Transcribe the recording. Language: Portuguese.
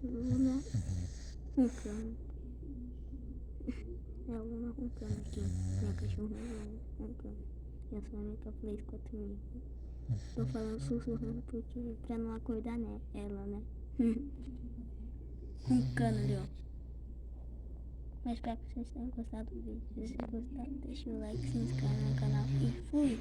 Luna roncando. É a Luna roncando aqui. Minha cachorrinha roncando. E a Sônia tá feliz com a turminha. Tô falando sussurrando porque pra não acordar, né? Ela, né? Roncando ali, ó. Mas espero que vocês tenham gostado do vídeo. Se vocês gostaram, deixa o like, se inscreve no canal e fui!